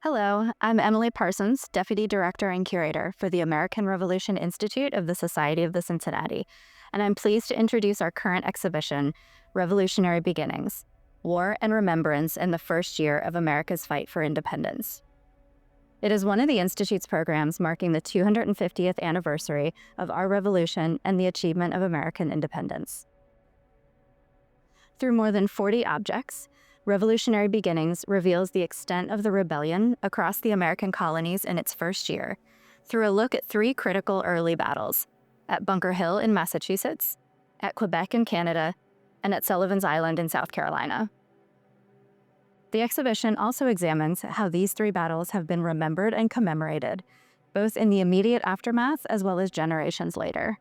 Hello, I'm Emily Parsons, Deputy Director and Curator for the American Revolution Institute of the Society of the Cincinnati, and I'm pleased to introduce our current exhibition, Revolutionary Beginnings, War and Remembrance in the First Year of America's Fight for Independence. It is one of the Institute's programs marking the 250th anniversary of our revolution and the achievement of American independence. Through more than 40 objects, Revolutionary Beginnings reveals the extent of the rebellion across the American colonies in its first year through a look at three critical early battles: at Bunker Hill in Massachusetts, at Quebec in Canada, and at Sullivan's Island in South Carolina. The exhibition also examines how these three battles have been remembered and commemorated, both in the immediate aftermath as well as generations later.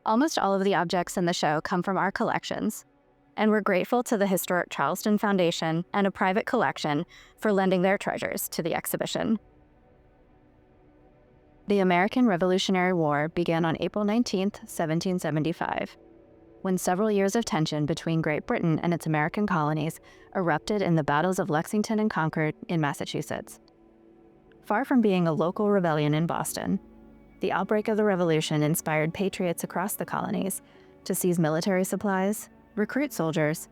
Almost all of the objects in the show come from our collections, and we're grateful to the Historic Charleston Foundation and a private collection for lending their treasures to the exhibition. The American Revolutionary War began on April 19, 1775, when several years of tension between Great Britain and its American colonies erupted in the battles of Lexington and Concord in Massachusetts. Far from being a local rebellion in Boston, the outbreak of the Revolution inspired patriots across the colonies to seize military supplies, recruit soldiers,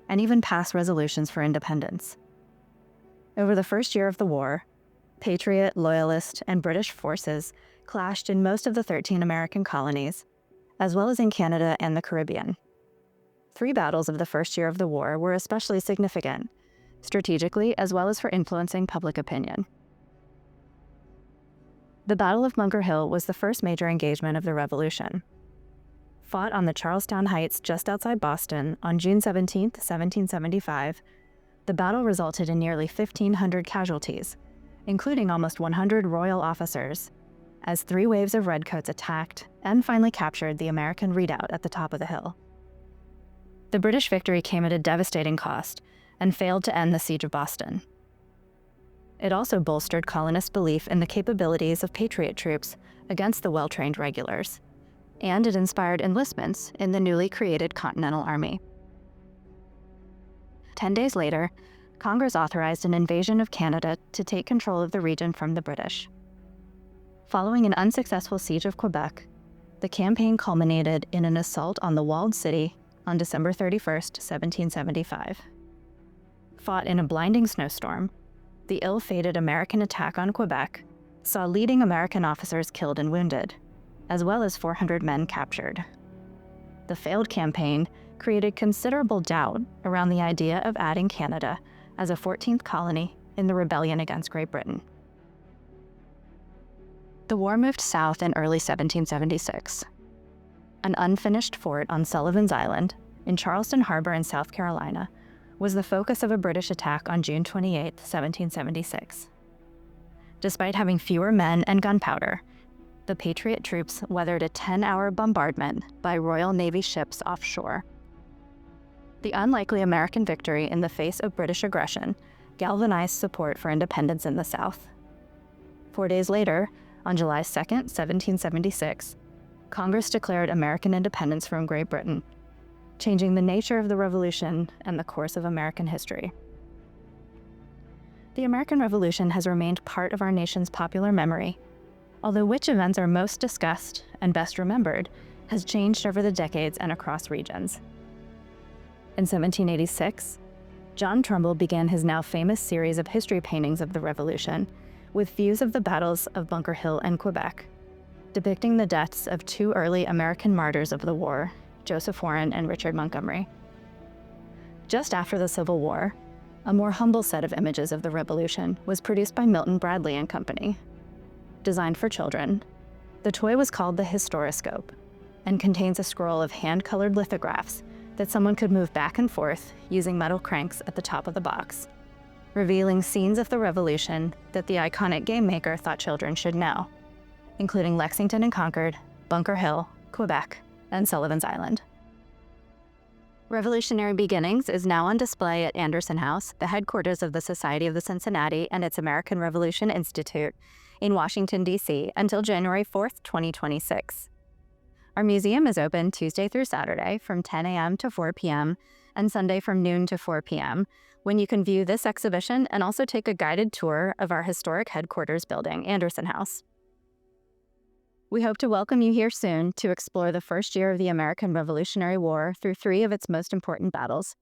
and even pass resolutions for independence. Over the first year of the war, Patriot, Loyalist, and British forces clashed in most of the 13 American colonies, as well as in Canada and the Caribbean. Three battles of the first year of the war were especially significant, strategically as well as for influencing public opinion. The Battle of Bunker Hill was the first major engagement of the Revolution. Fought on the Charlestown Heights just outside Boston on June 17, 1775, the battle resulted in nearly 1,500 casualties, including almost 100 royal officers, as three waves of redcoats attacked and finally captured the American redoubt at the top of the hill. The British victory came at a devastating cost and failed to end the Siege of Boston. It also bolstered colonist belief in the capabilities of Patriot troops against the well-trained regulars, and it inspired enlistments in the newly created Continental Army. 10 days later, Congress authorized an invasion of Canada to take control of the region from the British. Following an unsuccessful siege of Quebec, the campaign culminated in an assault on the walled city on December 31, 1775. Fought in a blinding snowstorm, the ill-fated American attack on Quebec saw leading American officers killed and wounded, as well as 400 men captured. The failed campaign created considerable doubt around the idea of adding Canada as a 14th colony in the rebellion against Great Britain. The war moved south in early 1776. An unfinished fort on Sullivan's Island in Charleston Harbor in South Carolina was the focus of a British attack on June 28, 1776. Despite having fewer men and gunpowder, the Patriot troops weathered a 10-hour bombardment by Royal Navy ships offshore. The unlikely American victory in the face of British aggression galvanized support for independence in the South. 4 days later, on July 2, 1776, Congress declared American independence from Great Britain, changing the nature of the Revolution and the course of American history. The American Revolution has remained part of our nation's popular memory, although which events are most discussed and best remembered has changed over the decades and across regions. In 1786, John Trumbull began his now famous series of history paintings of the Revolution with views of the battles of Bunker Hill and Quebec, depicting the deaths of two early American martyrs of the war, Joseph Warren and Richard Montgomery. Just after the Civil War, a more humble set of images of the Revolution was produced by Milton Bradley and Company. Designed for children, the toy was called the Historiscope and contains a scroll of hand-colored lithographs that someone could move back and forth using metal cranks at the top of the box, revealing scenes of the Revolution that the iconic game maker thought children should know, including Lexington and Concord, Bunker Hill, Quebec, and Sullivan's Island. Revolutionary Beginnings is now on display at Anderson House, the headquarters of the Society of the Cincinnati and its American Revolution Institute in Washington, D.C. until January 4th, 2026. Our museum is open Tuesday through Saturday from 10 a.m. to 4 p.m. and Sunday from noon to 4 p.m., when you can view this exhibition and also take a guided tour of our historic headquarters building, Anderson House. We hope to welcome you here soon to explore the first year of the American Revolutionary War through 3 of its most important battles.